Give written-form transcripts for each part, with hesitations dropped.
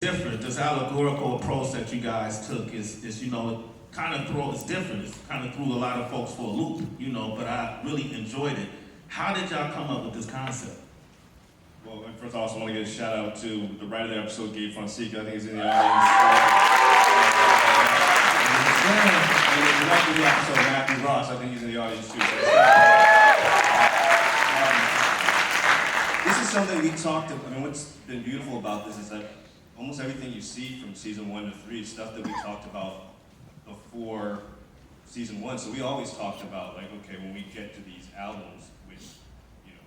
different. This allegorical approach that you guys took is you know, it's different. It's kind of threw a lot of folks for a loop, you know, but I really enjoyed it. How did y'all come up with this concept? Well, first I also want to give a shout out to the writer of the episode, Gabe Fonseca. I think he's in the audience. And the director of the episode, Matthew Ross, I think he's in the audience too. This is something we talked about. I mean, what's been beautiful about this is that almost everything you see from season 1 to 3 is stuff that we talked about before season 1. So we always talked about, like, okay, when we get to these albums, which, you know,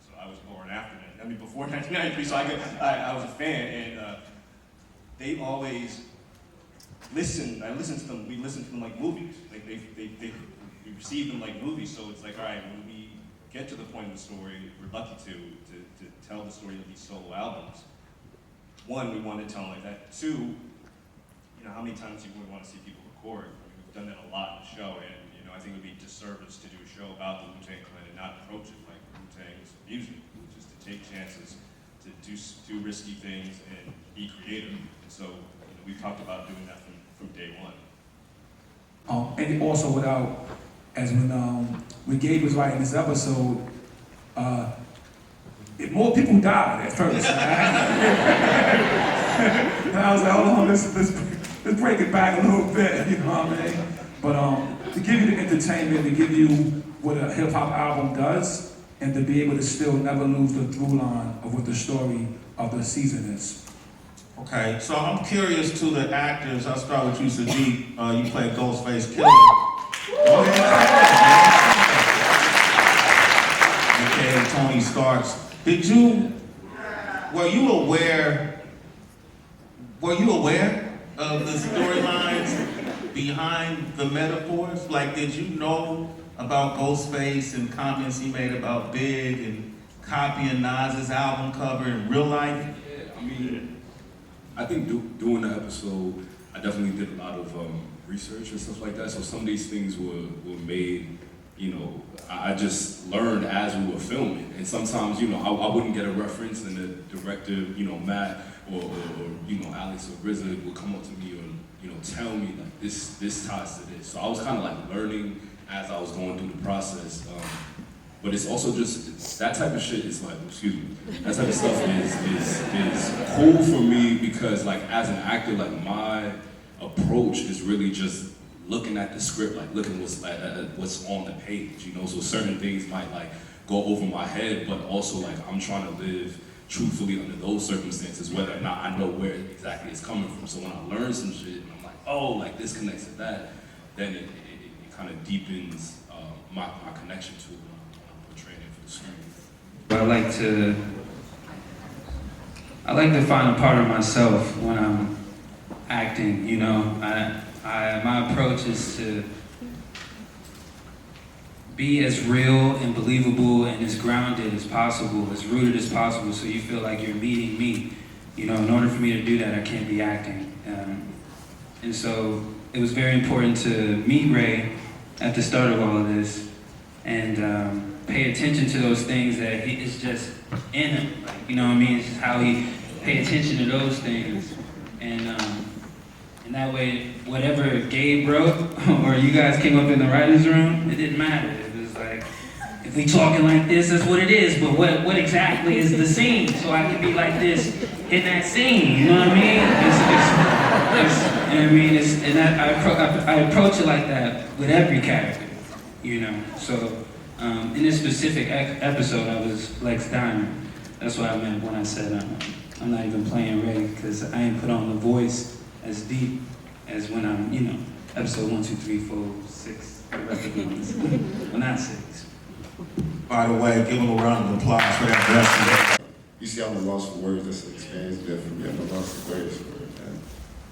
so I was born after that. I mean, before 1993, so I was a fan, and they always listened. I listened to them. We listened to them like movies. Like we received them like movies. So it's like, all right, when we get to the point of the story, we're lucky to tell the story of these solo albums. One, we want to tell them like that. Two, you know, how many times you would want to see people record? I mean, we've done that a lot in the show, and you know, I think it would be a disservice to do a show about the Wu-Tang Clan and not approach it like Wu-Tang's music, just to take chances, to do risky things and be creative. And so, you know, we've talked about doing that from day one. And also without, as when Gabe was writing this episode, more people died at first. And I was like, hold on, let's break it back a little bit, you know what I mean? But to give you the entertainment, to give you what a hip hop album does, and to be able to still never lose the through line of what the story of the season is. Okay, so I'm curious to the actors. I'll start with you, Siddiq. You played Ghostface Killah. Okay, Tony Starks. Were you aware of the storylines behind the metaphors? Like, did you know about Ghostface and comments he made about Big and copying Nas's album cover in real life? Yeah, I mean, I think doing the episode, I definitely did a lot of research and stuff like that. So some of these things were made, you know, I just learned as we were filming. And sometimes, you know, I wouldn't get a reference, and the director, you know, Matt or you know, Alex or RZA would come up to me or, you know, tell me like this ties to this. So I was kind of like learning as I was going through the process. But it's also just, that type of shit is like, excuse me, that type of stuff is cool for me because like as an actor, like my approach is really just looking at the script, like looking what's on the page, you know? So certain things might like go over my head, but also like I'm trying to live truthfully under those circumstances, whether or not I know where exactly it's coming from. So when I learn some shit and I'm like, oh, like this connects to that, then it kind of deepens my connection to it. I like to find a part of myself when I'm acting, you know. My approach is to be as real and believable and as grounded as possible, as rooted as possible, so you feel like you're meeting me. You know, in order for me to do that, I can't be acting. And so it was very important to meet Ray at the start of all of this and pay attention to those things that it's just in him. Like, you know what I mean? It's just how he pay attention to those things. And that way, whatever Gabe wrote or you guys came up in the writer's room, it didn't matter. It was like, if we talking like this, that's what it is, but what exactly is the scene? So I can be like this in that scene, you know what I mean? I approach it like that with every character, you know? So in this specific episode, I was Lex Diamond. That's what I meant when I said I'm not even playing Ray, because I ain't put on the voice as deep as when I'm, you know, episode 1, 2, 3, 4, 6, the rest of the ones. Well, not 6. By the way, give them a round of applause for that dress. You see, I'm a loss for words. That's an experience been for me. I'm a loss for words for it, man.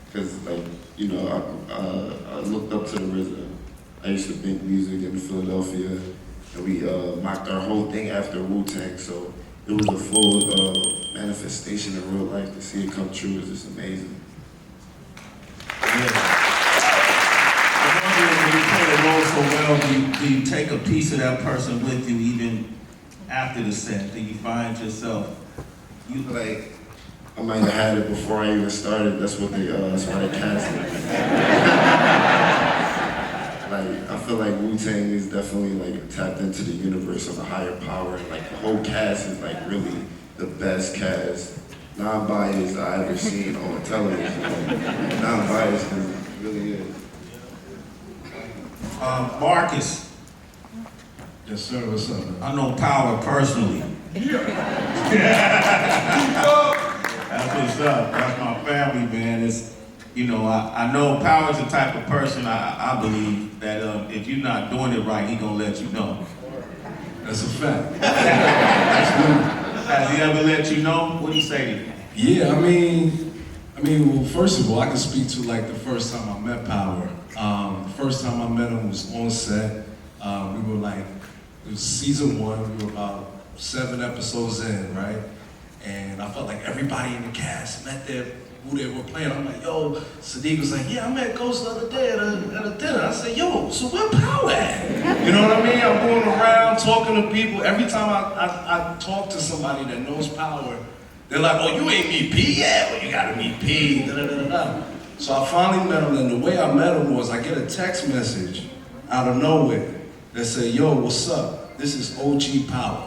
Because, like, you know, I looked up to the RZA. I used to make music in Philadelphia, and we mocked our whole thing after Wu-Tang, so it was a full manifestation in real life. To see it come true is just amazing. Yeah. When you play a role so well, do you take a piece of that person with you even after the set? Do you find yourself? Like, I might have had it before I even started. That's why they cast it. Like, I feel like Wu-Tang is definitely like tapped into the universe of a higher power. And like the whole cast is like really the best cast, non-biased I ever seen on television. Like, non-biased, 'cause it really is. Marcus, Yes, sir. What's up, man? I know Power personally. That's what's up. That's my family, man. It's, you know, I know Power's the type of person I believe that if you're not doing it right, he gonna let you know. That's a fact. Has he ever let you know? What'd he say to you? Yeah, I mean, well, first of all, I can speak to like the first time I met Power. The first time I met him was on set. We were like, it was season 1. We were about 7 episodes in, right? And I felt like everybody in the cast met who they were playing. I'm like, yo, Siddiq was like, yeah, I met Ghost the other day at a dinner. I said, yo, so where Power at? You know what I mean? I'm going around talking to people. Every time I talk to somebody that knows Power, they're like, oh, you ain't meet P? Yeah, well, you gotta meet P, da da da da. So I finally met him, and the way I met him was I get a text message out of nowhere that said, yo, what's up? This is OG Power.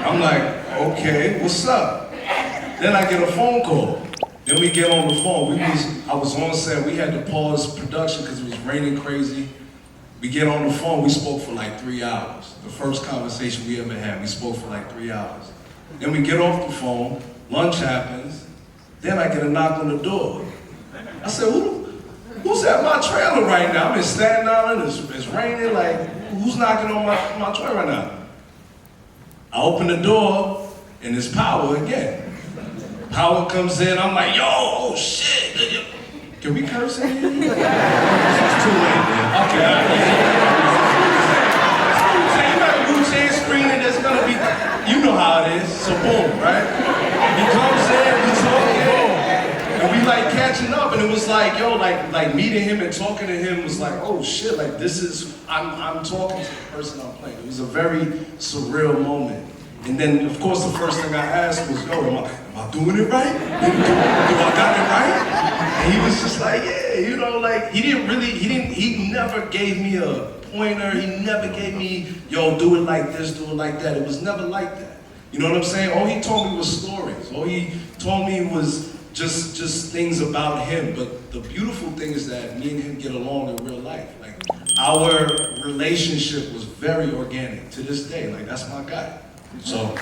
I'm like, okay, what's up? Then I get a phone call. Then we get on the phone. I was on set. We had to pause production because it was raining crazy. We get on the phone. We spoke for like 3 hours. The first conversation we ever had. We spoke for like 3 hours. Then we get off the phone. Lunch happens. Then I get a knock on the door. I said, who's at my trailer right now? I'm in Staten Island. It's raining. Like, who's knocking on my trailer right now? I open the door, and it's Power again. Power comes in, I'm like, yo, oh shit. Can we curse in here? It's too late, man. Okay. So you got a Wu-Tang screening that's gonna be, you know how it is, so boom, right? He comes in, we talking, and we like catching up, and it was like, yo, like meeting him and talking to him was like, oh shit, like this is, I'm talking to the person I'm playing. It was a very surreal moment. And then, of course, the first thing I asked was, yo, am I doing it right? Do I got it right? And he was just like, yeah, you know, like, he never gave me a pointer. He never gave me, yo, do it like this, do it like that. It was never like that. You know what I'm saying? All he told me was stories. All he told me was just things about him. But the beautiful thing is that me and him get along in real life. Like, our relationship was very organic to this day. Like, that's my guy. So.